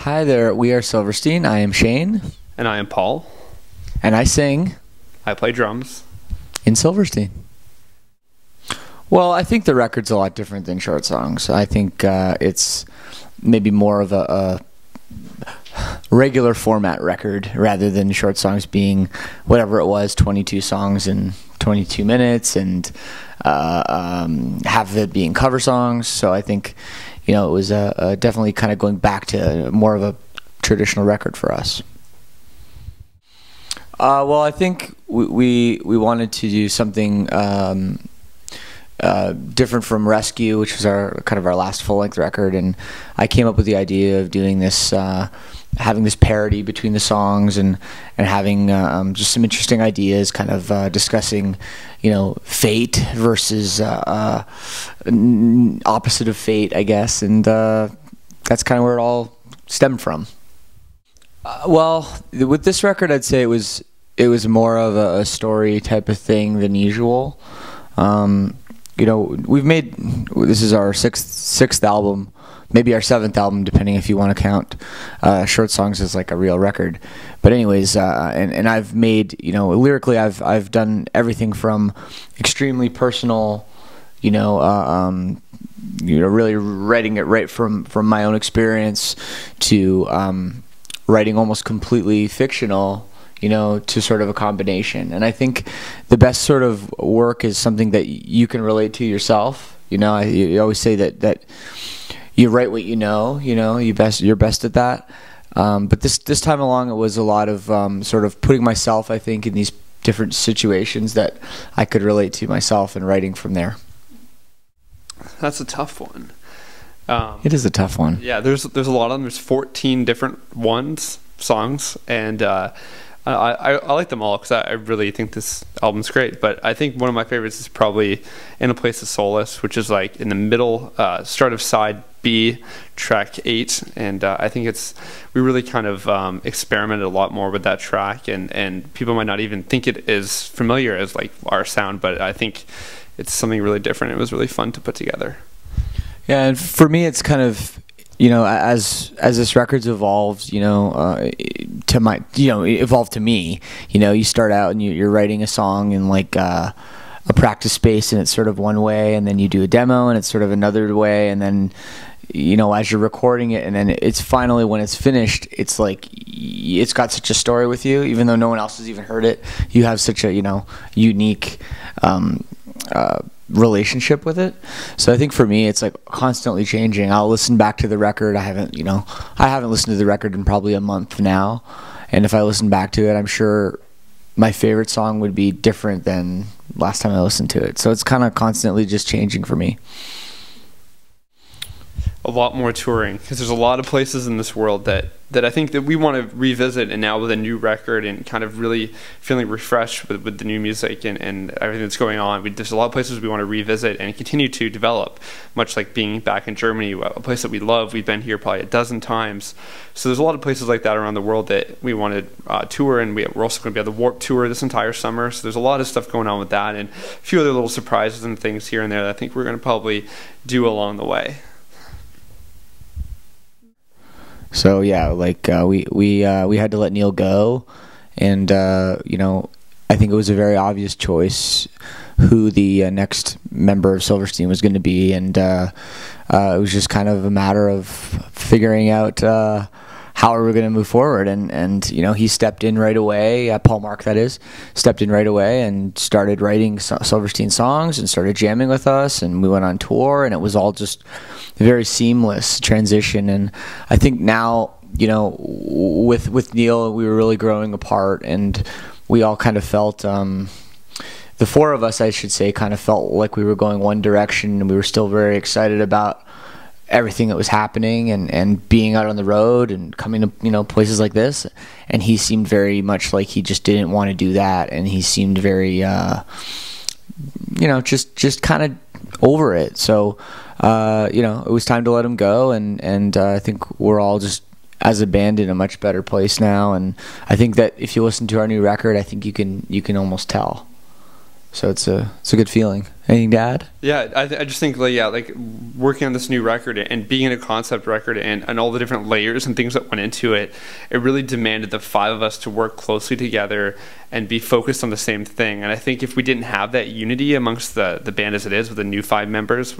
Hi there, we are Silverstein. I am Shane. And I am Paul. And I sing. I play drums. In Silverstein. Well, I think the record's a lot different than short songs. I think it's maybe more of a regular format record rather than short songs being whatever it was, 22 songs in 22 minutes, and half of it being cover songs. So I think, you know, it was definitely kind of going back to more of a traditional record for us. Well, I think we wanted to do something different from Rescue, which was our kind of our last full-length record, and I came up with the idea of doing this, having this parody between the songs, and having just some interesting ideas, kind of discussing, you know, fate versus opposite of fate, I guess, and that's kind of where it all stemmed from. Well, with this record, I'd say it was more of a story type of thing than usual. You know, this is our sixth album, maybe our seventh album, depending if you want to count short songs as like a real record. But anyways, and I've made, you know, lyrically, I've done everything from extremely personal, you know, really writing it right from my own experience to writing almost completely fictional, you know, to sort of a combination. And I think the best sort of work is something that you can relate to yourself. You know, you always say that you write what you know, you're best at that. But this time along, it was a lot of sort of putting myself, I think, in these different situations that I could relate to myself and writing from there. That's a tough one. It is a tough one. Yeah, there's a lot of them. There's 14 different songs, and I like them all because I really think this album's great. But I think one of my favorites is probably In a Place of Solace, which is like in the middle, start of side B, track 8. And I think we really kind of experimented a lot more with that track, and people might not even think it is familiar as like our sound, but I think it's something really different. It was really fun to put together. Yeah, and for me, it's kind of, you know, as this record's evolved, you know, evolved to me. You know, you start out and you're writing a song in like a practice space, and it's sort of one way, and then you do a demo, and it's sort of another way, and then, you know, as you're recording it, and then it's finally, when it's finished, it's like it's got such a story with you, even though no one else has even heard it. You have such a, you know, unique relationship with it. So I think for me, it's like constantly changing. I'll listen back to the record. I haven't listened to the record in probably a month now, and if I listen back to it, I'm sure my favorite song would be different than last time I listened to it. So it's kind of constantly just changing for me. A lot more touring, because there's a lot of places in this world that I think that we want to revisit, and now with a new record and kind of really feeling refreshed with the new music and everything that's going on, there's a lot of places we want to revisit and continue to develop, much like being back in Germany, a place that we love. We've been here probably a dozen times. So there's a lot of places like that around the world that we want to tour, and we're also going to be on the Warped Tour this entire summer. So there's a lot of stuff going on with that, and a few other little surprises and things here and there that I think we're going to probably do along the way. So yeah, like we had to let Neil go, and you know, I think it was a very obvious choice who the next member of Silverstein was going to be, and it was just kind of a matter of figuring out how are we going to move forward, and you know, he stepped in right away. Paul Mark, that is, stepped in right away and started writing Silverstein songs and started jamming with us, and we went on tour, and it was all just a very seamless transition. And I think now, you know, with Neil, we were really growing apart, and we all kind of felt, the four of us, I should say, kind of felt like we were going one direction, and we were still very excited about everything that was happening, and being out on the road and coming to, you know, places like this. And he seemed very much like he just didn't want to do that, and he seemed very you know, just kind of over it. So you know, it was time to let him go, and I think we're all just, as a band, in a much better place now. And I think that if you listen to our new record, I think you can almost tell. So it's a good feeling. Anything to add? Yeah, I just think like working on this new record and being in a concept record and all the different layers and things that went into it, it really demanded the five of us to work closely together and be focused on the same thing. And I think if we didn't have that unity amongst the band as it is with the new 5 members,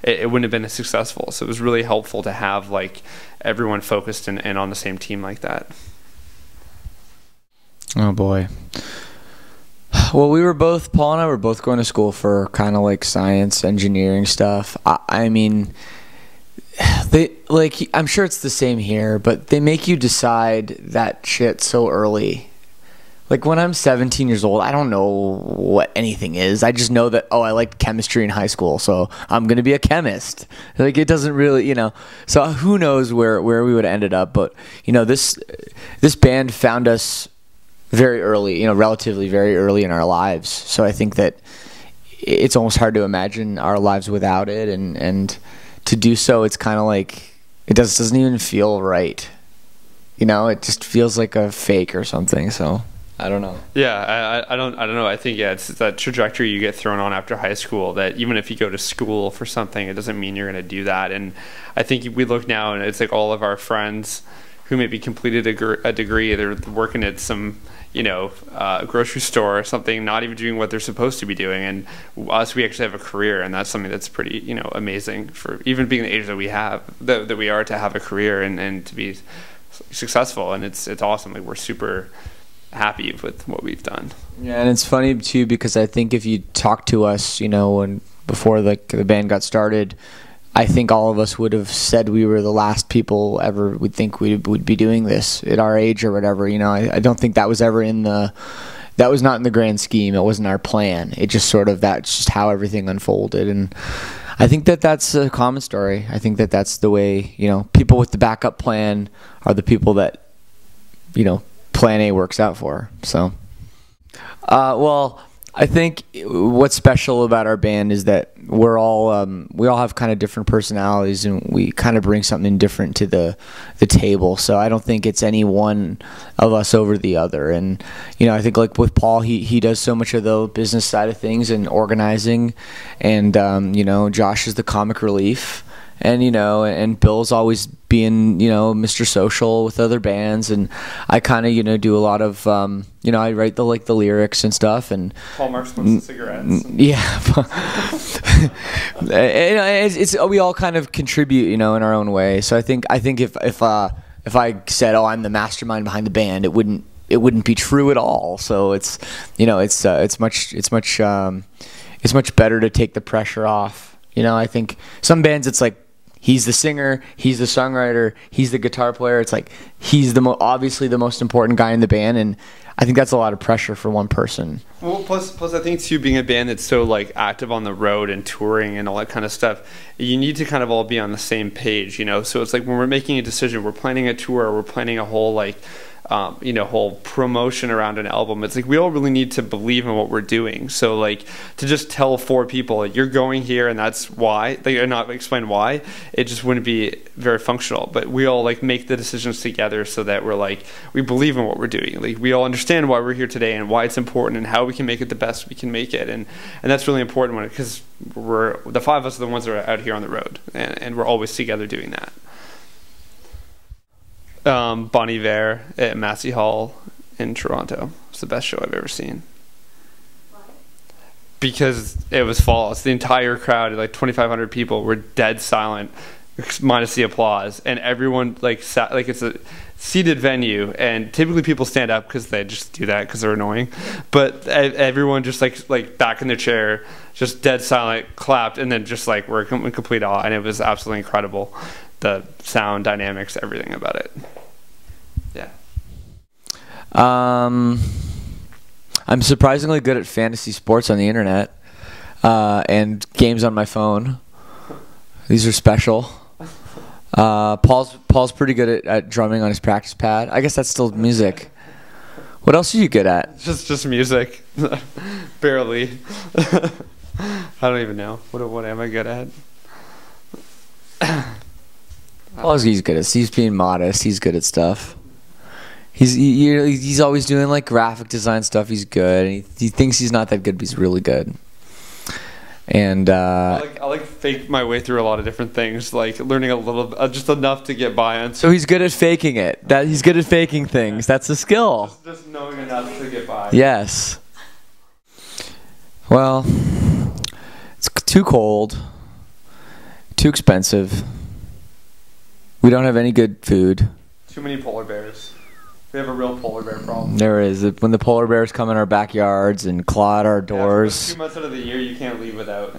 it wouldn't have been as successful. So it was really helpful to have like everyone focused and on the same team like that. Oh boy. Well, Paul and I were both going to school for kind of like science, engineering stuff. I mean, I'm sure it's the same here, but they make you decide that shit so early. Like when I'm 17 years old, I don't know what anything is. I just know that, I liked chemistry in high school, so I'm going to be a chemist. Like it doesn't really, so who knows where we would have ended up. But, this band found us very early, relatively very early in our lives. So I think that it's almost hard to imagine our lives without it. And to do so, it's kind of like, it doesn't even feel right. It just feels like a fake or something. So I don't know. Yeah, I don't know. I think, it's that trajectory you get thrown on after high school that even if you go to school for something, it doesn't mean you're going to do that. And I think we look now and it's like all of our friends who maybe completed a degree, they're working at some, grocery store or something, not even doing what they're supposed to be doing. And us, we actually have a career, and that's something that's pretty, amazing for even being the age that we have, that we are, to have a career and to be successful. And it's awesome. Like we're super happy with what we've done. Yeah, and it's funny too because I think if you talk to us, when before the band got started, I think all of us would have said we were the last people ever would think we would be doing this at our age or whatever. I don't think that was ever that was not in the grand scheme. It wasn't our plan. It just that's just how everything unfolded. And I think that's a common story. I think that's the way, people with the backup plan are the people that, plan A works out for. So, well, I think what's special about our band is that we all have kind of different personalities, and we kind of bring something different to the table. So I don't think it's any one of us over the other. And I think like with Paul, he does so much of the business side of things and organizing, and Josh is the comic relief. And and Bill's always being Mr. Social with other bands, and I kind of do a lot of I write the lyrics and stuff, and Paul Mark smokes the cigarettes. Yeah, it's we all kind of contribute in our own way. So I think if I said I'm the mastermind behind the band, it wouldn't be true at all. So it's it's much better to take the pressure off. I think some bands it's like he's the singer, he's the songwriter, he's the guitar player. It's like he's obviously the most important guy in the band, and I think that's a lot of pressure for one person. Well, plus I think too, being a band that's so like active on the road and touring and all that kind of stuff, you need to kind of all be on the same page, So it's like when we're making a decision, we're planning a tour, we're planning a whole whole promotion around an album. It's like we all really need to believe in what we're doing. So like to just tell 4 people like, you're going here and that's why, they not explain why, it just wouldn't be very functional. But we all like make the decisions together so that we're like, we believe in what we're doing. Like we all understand why we're here today and why it's important and how we can make it the best we can make it. And that's really important because we're the 5 of us are the ones that are out here on the road, and we're always together doing that. Bon Iver at Massey Hall in Toronto. It's the best show I've ever seen. Why? Because it was false. The entire crowd, like 2,500 people, were dead silent, minus the applause, and everyone sat like it's a seated venue, and typically people stand up because they just do that because they're annoying. But everyone just like back in their chair, just dead silent, clapped, and then just like we're in complete awe, and it was absolutely incredible. The sound dynamics, everything about it. Yeah. I'm surprisingly good at fantasy sports on the internet and games on my phone. These are special. Paul's pretty good at drumming on his practice pad. I guess that's still music. What else are you good at? Just music. Barely. I don't even know. What am I good at? Well, he's good at. He's being modest. He's good at stuff. He's always doing like graphic design stuff. He's good. And he thinks he's not that good, but he's really good. And I like fake my way through a lot of different things, like learning a little, just enough to get by on. So he's good at faking it. He's good at faking things. That's a skill. Just knowing enough to get by. Yes. Well, it's too cold, too expensive. We don't have any good food. Too many polar bears. We have a real polar bear problem. There is. When the polar bears come in our backyards and claw at our doors. 2 months out of the year, you can't leave without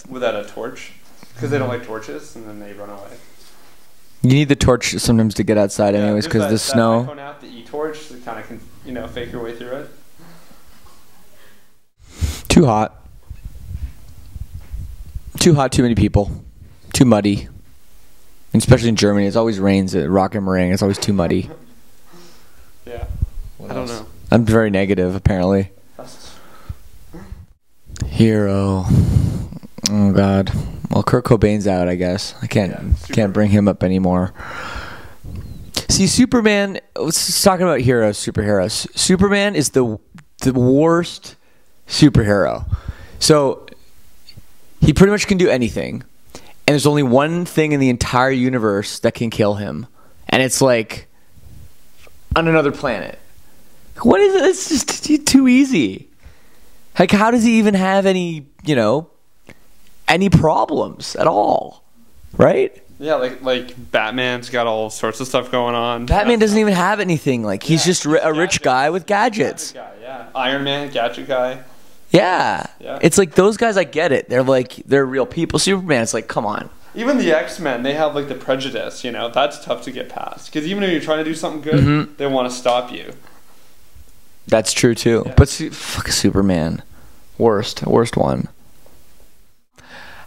without a torch, because they don't like torches, and then they run away. You need the torch sometimes to get outside, anyways, because the snow. That iPhone app, the e-torch, that kind of can fake your way through it. Too hot. Too hot. Too many people. Too muddy. And especially in Germany, it always rains at Rock am Ring. It's always too muddy. Yeah. I don't know. I'm very negative, apparently. Hero. Oh, God. Well, Kurt Cobain's out, I guess. I can't bring him up anymore. See, Superman, let's just talking about heroes, superheroes. Superman is the worst superhero. So, he pretty much can do anything. And there's only one thing in the entire universe that can kill him. And it's like on another planet. What is it? It's just too easy. Like, how does he even have any problems at all? Right? Yeah, like Batman's got all sorts of stuff going on. Batman doesn't even have anything. Like, he's just a rich guy with gadgets. Gadget guy, yeah. Iron Man, gadget guy. Yeah. It's like those guys, I get it. They're real people. Superman, it's like, come on. Even the X-Men, they have like the prejudice, that's tough to get past. Because even if you're trying to do something good, they want to stop you. That's true too. Yeah. But fuck Superman. Worst one.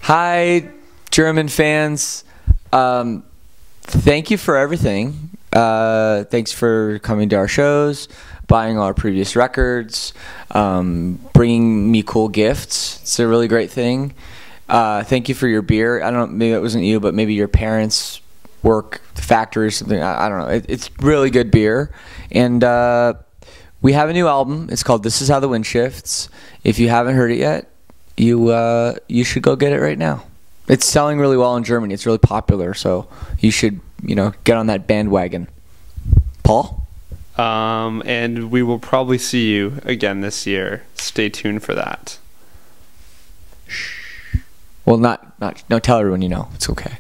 Hi, German fans. Thank you for everything. Thanks for coming to our shows, buying our previous records, bringing me cool gifts. It's a really great thing. Thank you for your beer. I don't know, maybe it wasn't you, but maybe your parents work the factory or something. I don't know. It's really good beer. And we have a new album. It's called This Is How the Wind Shifts. If you haven't heard it yet, you should go get it right now. It's selling really well in Germany. It's really popular, so you should, get on that bandwagon. Paul? And we will probably see you again this year. Stay tuned for that. Shh. Well, no, tell everyone you know. It's okay.